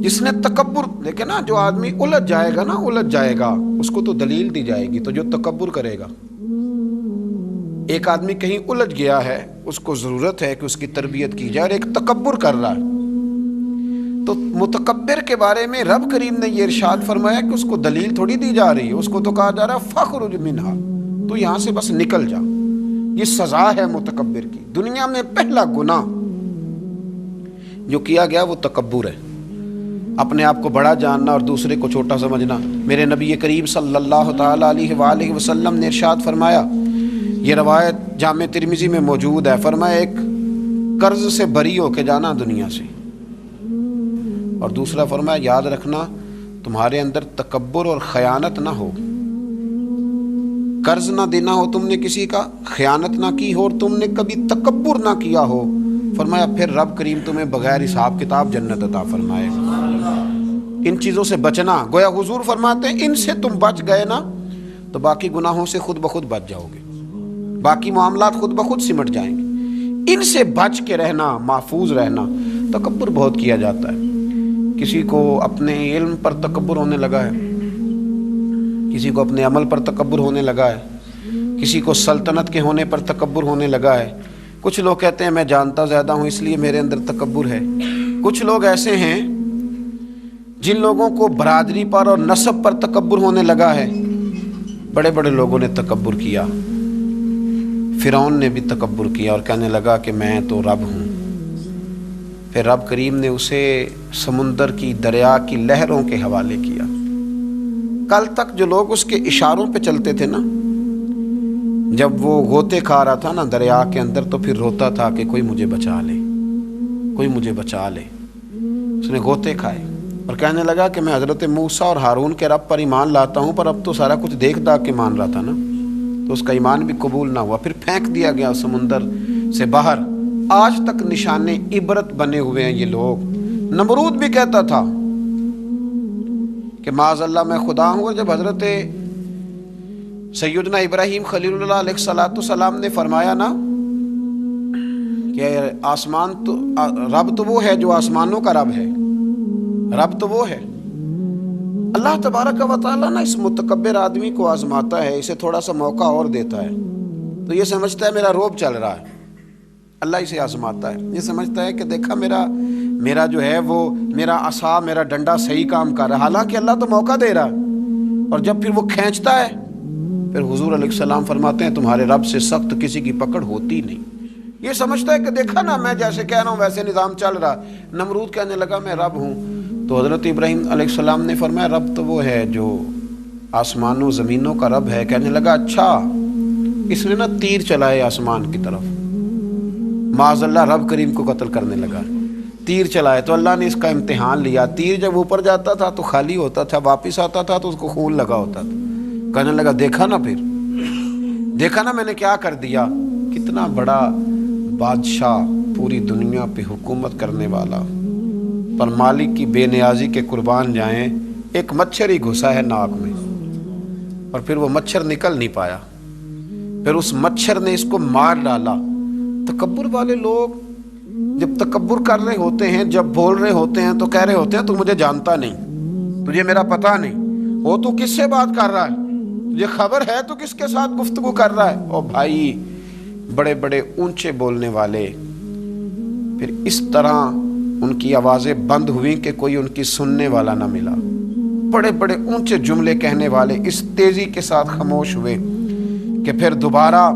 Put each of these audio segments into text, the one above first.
جس نے تکبر، دیکھیں نا، جو آدمی الجھ جائے گا نا، الجھ جائے گا، اس کو تو دلیل دی جائے گی، تو جو تکبر کرے گا، ایک آدمی کہیں الجھ گیا ہے، اس کو ضرورت ہے کہ اس کی تربیت کی جائے، اور ایک تکبر کر رہا ہے، تو متکبر کے بارے میں رب کریم نے یہ ارشاد فرمایا کہ اس کو دلیل تھوڑی دی جا رہی ہے، اس کو تو کہا جا رہا ہے فخرج منہا، تو یہاں سے بس نکل جا، یہ سزا ہے متکبر کی۔ دنیا میں پہلا گناہ جو کیا گیا وہ تکبر ہے، اپنے آپ کو بڑا جاننا اور دوسرے کو چھوٹا سمجھنا۔ میرے نبی کریم صلی اللہ تعالی علیہ وآلہ وسلم نے ارشاد فرمایا، یہ روایت جامع ترمذی میں موجود ہے، فرمایا ایک قرض سے بری ہو کے جانا دنیا سے، اور دوسرا فرمایا یاد رکھنا تمہارے اندر تکبر اور خیانت نہ ہو، قرض نہ دینا ہو تم نے کسی کا، خیانت نہ کی ہو اور تم نے کبھی تکبر نہ کیا ہو، فرمایا پھر رب کریم تمہیں بغیر حساب کتاب جنت عطا فرمائے گا۔ ان چیزوں سے بچنا، گویا حضور فرماتے ہیں ان سے تم بچ گئے نا تو باقی گناہوں سے خود بخود بچ جاؤ گے، باقی معاملات خود بخود سمٹ جائیں گے۔ ان سے بچ کے رہنا، محفوظ رہنا۔ تکبر بہت کیا جاتا ہے، کسی کو اپنے علم پر تکبر ہونے لگا ہے، کسی کو اپنے عمل پر تکبر ہونے لگا ہے، کسی کو سلطنت کے ہونے پر تکبر ہونے لگا ہے۔ کچھ لوگ کہتے ہیں میں جانتا زیادہ ہوں اس لیے میرے اندر تکبر ہے۔ کچھ لوگ ایسے ہیں جن لوگوں کو برادری پر اور نسب پر تکبر ہونے لگا ہے۔ بڑے بڑے لوگوں نے تکبر کیا، فرعون نے بھی تکبر کیا اور کہنے لگا کہ میں تو رب ہوں، پھر رب کریم نے اسے سمندر کی، دریا کی لہروں کے حوالے کیا۔ کل تک جو لوگ اس کے اشاروں پہ چلتے تھے نا، جب وہ غوطے کھا رہا تھا نا دریا کے اندر، تو پھر روتا تھا کہ کوئی مجھے بچا لے، کوئی مجھے بچا لے۔ اس نے غوطے کھائے اور کہنے لگا کہ میں حضرت موسیٰ اور ہارون کے رب پر ایمان لاتا ہوں، پر اب تو سارا کچھ دیکھ داکھ کے مان رہا تھا نا، تو اس کا ایمان بھی قبول نہ ہوا، پھر پھینک دیا گیا سمندر سے باہر۔ آج تک نشان عبرت بنے ہوئے ہیں یہ لوگ۔ نمرود بھی کہتا تھا کہ معاذ اللہ میں خدا ہوں، اور جب حضرت سیدنا ابراہیم خلیل اللہ علیہ السلام نے فرمایا نا کہ آسمان تو رب تو وہ ہے جو آسمانوں کا رب ہے، رب تو وہ ہے۔ اللہ تبارک و تعالیٰ نا اس متکبر آدمی کو آزماتا ہے، اسے تھوڑا سا موقع اور دیتا ہے، تو یہ سمجھتا ہے میرا روب چل رہا ہے، اللہ اسے آزماتا ہے، یہ سمجھتا ہے کہ دیکھا میرا جو ہے وہ میرا عصا، میرا ڈنڈا صحیح کام کر رہا ہے، حالانکہ اللہ تو موقع دے رہا ہے، اور جب پھر وہ کھینچتا ہے، پھر حضور علیہ السلام فرماتے ہیں تمہارے رب سے سخت کسی کی پکڑ ہوتی نہیں۔ یہ سمجھتا ہے کہ دیکھا نا میں جیسے کہہ رہا ہوں ویسے نظام چل رہا۔ نمرود کہنے لگا میں رب ہوں، تو حضرت ابراہیم علیہ السلام نے فرمایا رب تو وہ ہے جو آسمانوں زمینوں کا رب ہے۔ کہنے لگا اچھا، اس نے نا تیر چلائے آسمان کی طرف، معاذ اللہ رب کریم کو قتل کرنے لگا، تیر چلائے، تو اللہ نے اس کا امتحان لیا۔ تیر جب اوپر جاتا تھا تو خالی ہوتا تھا، واپس آتا تھا تو اس کو خون لگا ہوتا تھا۔ کہنے لگا دیکھا نا، پھر دیکھا نا میں نے کیا کر دیا۔ کتنا بڑا بادشاہ، پوری دنیا پہ حکومت کرنے والا، پر مالک کی بے نیازی کے قربان جائیں، ایک مچھر ہی گھسا ہے ناک میں، اور پھر وہ مچھر نکل نہیں پایا، پھر اس مچھر نے اس کو مار ڈالا۔ تکبر والے لوگ جب تکبر کر رہے ہوتے ہیں، جب بول رہے ہوتے ہیں تو کہہ رہے ہوتے ہیں تو مجھے جانتا نہیں، تجھے میرا پتہ نہیں، وہ تو کس سے بات کر رہا ہے، تجھے خبر ہے تو کس کے ساتھ گفتگو کر رہا ہے۔ اور بھائی بڑے بڑے اونچے بولنے والے، پھر اس طرح ان کی آوازیں بند ہوئیں کہ کوئی ان کی سننے والا نہ ملا۔ بڑے بڑے اونچے جملے کہنے والے اس تیزی کے ساتھ خاموش ہوئے کہ پھر دوبارہ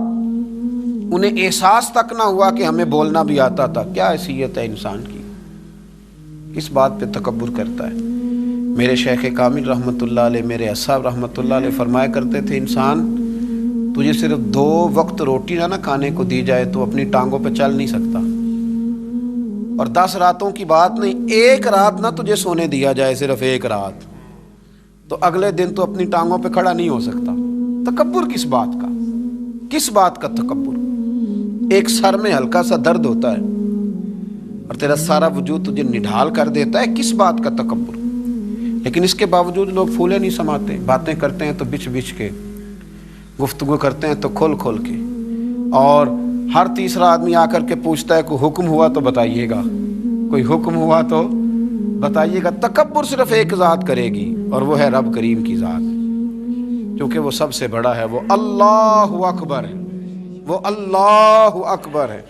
انہیں احساس تک نہ ہوا کہ ہمیں بولنا بھی آتا تھا۔ کیا حیثیت ہے انسان کی، کس بات پہ تکبر کرتا ہے۔ میرے شیخ کامل رحمۃ اللہ علیہ، میرے اصحاب رحمۃ اللہ علیہ فرمایا کرتے تھے انسان تجھے صرف 2 وقت روٹی نہ کھانے کو دی جائے تو اپنی ٹانگوں پہ چل نہیں سکتا، اور 10 راتوں کی بات نہیں، 1 رات نہ تجھے سونے دیا جائے، صرف 1 رات، تو اگلے دن تو اپنی ٹانگوں پہ کھڑا نہیں ہو سکتا۔ تکبر کس بات کا، کس بات کا تکبر؟ ایک سر میں ہلکا سا درد ہوتا ہے اور تیرا سارا وجود تجھے نڈھال کر دیتا ہے، کس بات کا تکبر؟ لیکن اس کے باوجود لوگ پھولے نہیں سماتے، باتیں کرتے ہیں تو بچ بچ کے، گفتگو کرتے ہیں تو کھول کھول کے، اور ہر تیسرا آدمی آ کر کے پوچھتا ہے کوئی حکم ہوا تو بتائیے گا، کوئی حکم ہوا تو بتائیے گا تکبر صرف ایک ذات کرے گی اور وہ ہے رب کریم کی ذات، کیونکہ وہ سب سے بڑا ہے، وہ اللہ اکبر ہے، وہ اللہ اکبر ہے۔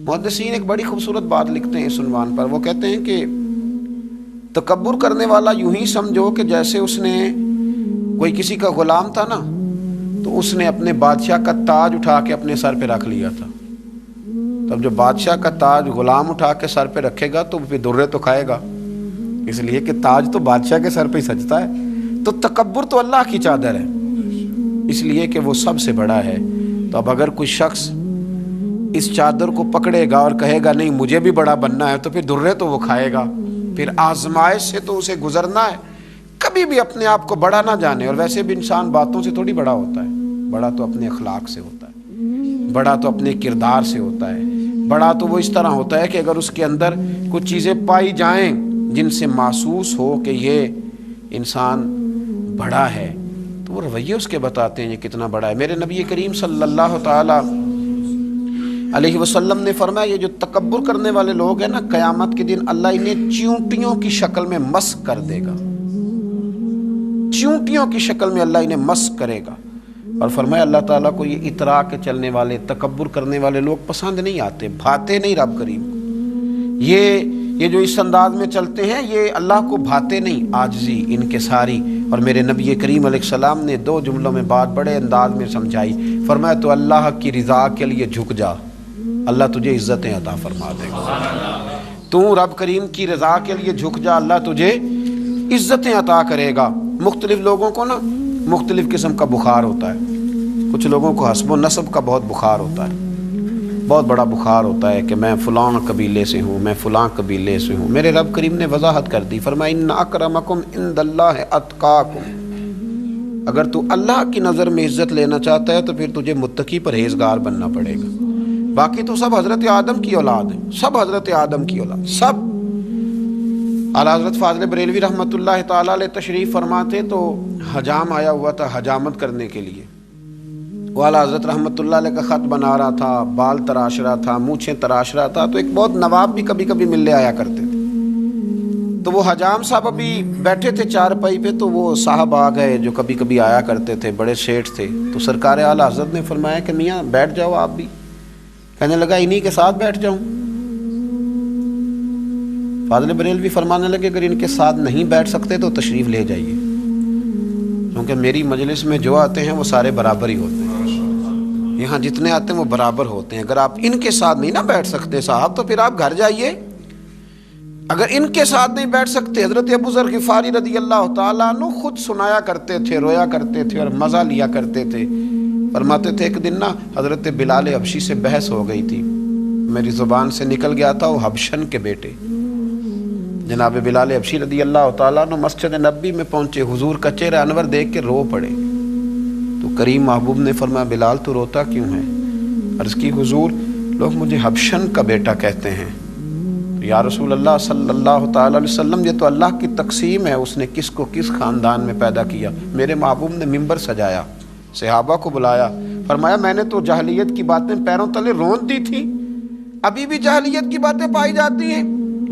محدثین ایک بڑی خوبصورت بات لکھتے ہیں اس عنوان پر، وہ کہتے ہیں کہ تکبر کرنے والا یوں ہی سمجھو کہ جیسے اس نے کوئی کسی کا غلام تھا نا، تو اس نے اپنے بادشاہ کا تاج اٹھا کے اپنے سر پہ رکھ لیا تھا۔ تب جو بادشاہ کا تاج غلام اٹھا کے سر پہ رکھے گا تو پھر درے تو کھائے گا، اس لیے کہ تاج تو بادشاہ کے سر پہ ہی سجتا ہے۔ تو تکبر تو اللہ کی چادر ہے، اس لیے کہ وہ سب سے بڑا ہے۔ تو اب اگر کوئی شخص اس چادر کو پکڑے گا اور کہے گا نہیں مجھے بھی بڑا بننا ہے، تو پھر درے تو وہ کھائے گا، پھر آزمائش سے تو اسے گزرنا ہے۔ کبھی بھی اپنے آپ کو بڑا نہ جانے، اور ویسے بھی انسان باتوں سے تھوڑی بڑا ہوتا ہے، بڑا تو اپنے اخلاق سے ہوتا ہے، بڑا تو اپنے کردار سے ہوتا ہے، بڑا تو وہ اس طرح ہوتا ہے کہ اگر اس کے اندر کچھ چیزیں پائی جائیں جن سے محسوس ہو کہ یہ انسان بڑا ہے، تو وہ رویے اس کے بتاتے ہیں یہ کتنا بڑا ہے۔ میرے نبی کریم صلی اللہ تعالی علیہ وسلم نے فرمایا یہ جو تکبر کرنے والے لوگ ہیں نا، قیامت کے دن اللہ انہیں چیونٹیوں کی شکل میں مسخ کر دے گا، چیونٹیوں کی شکل میں اللہ انہیں مسخ کرے گا۔ اور فرمایا اللہ تعالیٰ کو یہ اترا کے چلنے والے تکبر کرنے والے لوگ پسند نہیں آتے، بھاتے نہیں رب کریم کو۔ یہ جو اس انداز میں چلتے ہیں یہ اللہ کو بھاتے نہیں، عاجزی ان کے ساری۔ اور میرے نبی کریم علیہ السلام نے 2 جملوں میں بات بڑے انداز میں سمجھائی، فرمایا تو اللہ کی رضا کے لیے جھک جا، اللہ تجھے عزتیں عطا فرما دے گا۔ تو رب کریم کی رضا کے لیے جھک جا، اللہ تجھے عزتیں عطا کرے گا۔ مختلف لوگوں کو نا مختلف قسم کا بخار ہوتا ہے، کچھ لوگوں کو حسب و نسب کا بہت بخار ہوتا ہے، بہت بڑا بخار ہوتا ہے کہ میں فلاں قبیلے سے ہوں، میں فلاں قبیلے سے ہوں۔ میرے رب کریم نے وضاحت کر دی، فرمایا ان اکرمکم عند اللہ اتقاکم، اگر تو اللہ کی نظر میں عزت لینا چاہتا ہے تو پھر تجھے متقی پرہیزگار بننا پڑے گا۔ باقی تو سب حضرت آدم کی اولاد ہیں، سب حضرت آدم کی اولاد، سب۔ اعلیٰ حضرت فاضل بریلوی رحمۃ اللہ تعالیٰ علیہ تشریف فرماتے تو حجام آیا ہوا تھا حجامت کرنے کے لیے، وہ اعلیٰ حضرت رحمۃ اللہ علیہ کا خط بنا رہا تھا، بال تراش رہا تھا، مونچھیں تراش رہا تھا، تو ایک بہت نواب بھی کبھی کبھی ملنے آیا کرتے تھے۔ تو وہ حجام صاحب ابھی بیٹھے تھے چارپائی پہ، تو وہ صاحب آ گئے جو کبھی کبھی آیا کرتے تھے، بڑے شیٹھ تھے۔ تو سرکار اعلیٰ حضرت نے فرمایا کہ میاں بیٹھ جاؤ آپ بھی۔ کہنے لگا انہی کے ساتھ بیٹھ جاؤں۔ فاضل بریلوی فرمانے لگے اگر ان کے ساتھ نہیں بیٹھ سکتے تو تشریف لے جائیے، کیونکہ میری مجلس میں جو آتے ہیں وہ سارے برابر ہی ہوتے ہیں، یہاں جتنے آتے ہیں وہ برابر ہوتے ہیں۔ اگر آپ ان کے ساتھ نہیں نہ بیٹھ سکتے صاحب تو پھر آپ گھر جائیے۔ اگر ان کے ساتھ نہیں بیٹھ سکتے، حضرت ابو ذر غفاری رضی اللہ تعالیٰ عنہ خود سنایا کرتے تھے، رویا کرتے تھے اور مزہ لیا کرتے تھے۔ فرماتے تھے ایک دن نا حضرت بلال حبشی سے بحث ہو گئی تھی، میری زبان سے نکل گیا تھا وہ حبشن کے بیٹے جناب بلال حبشی رضی اللہ تعالیٰ عنہ مسجد نبی میں پہنچے، حضور کا چہرہ انور دیکھ کے رو پڑے۔ تو کریم محبوب نے فرمایا بلال تو روتا کیوں ہے؟ عرض کی حضور لوگ مجھے حبشن کا بیٹا کہتے ہیں۔ تو یا رسول اللہ صلی اللہ تعالیٰ علیہ وسلم یہ تو اللہ کی تقسیم ہے، اس نے کس کو کس خاندان میں پیدا کیا۔ میرے محبوب نے ممبر سجایا، صحابہ کو بلایا، فرمایا میں نے تو جاہلیت کی باتیں پیروں تلے رون دی تھی، ابھی بھی جاہلیت کی باتیں پائی جاتی ہیں،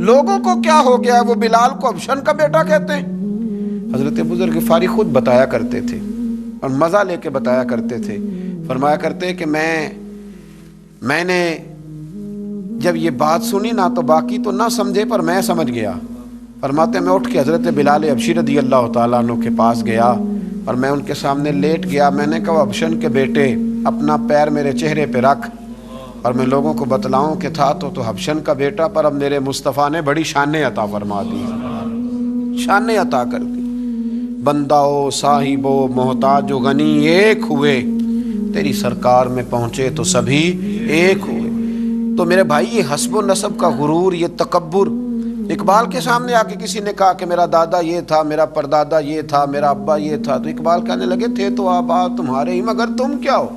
لوگوں کو کیا ہو گیا وہ بلال کو حبشن کا بیٹا کہتے ہیں۔ حضرت ابو ذر غفاری خود بتایا کرتے تھے اور مزہ لے کے بتایا کرتے تھے، فرمایا کرتے کہ میں نے جب یہ بات سنی نا تو باقی تو نہ سمجھے پر میں سمجھ گیا۔ فرماتے میں اٹھ کے حضرت بلال حبشی رضی اللہ تعالیٰ عنہ کے پاس گیا اور میں ان کے سامنے لیٹ گیا، میں نے کہا حبشن کے بیٹے اپنا پیر میرے چہرے پہ رکھ اور میں لوگوں کو بتلاؤں کہ تھا تو حبشن کا بیٹا، پر اب میرے مصطفیٰ نے بڑی شانیں عطا فرما دی، شانیں عطا کر دی۔ بندہ و صاحب و محتاج و غنی ایک ہوئے، تیری سرکار میں پہنچے تو سبھی ایک ہوئے۔ تو میرے بھائی یہ حسب و نسب کا غرور، یہ تکبر، اقبال کے سامنے آ کے کسی نے کہا کہ میرا دادا یہ تھا، میرا پردادا یہ تھا، میرا ابا یہ تھا، تو اقبال کہنے لگے تھے تو آبا تمہارے ہی مگر تم کیا ہو؟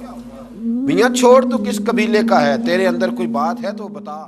میاں چھوڑ تو کس قبیلے کا ہے، تیرے اندر کوئی بات ہے تو بتا۔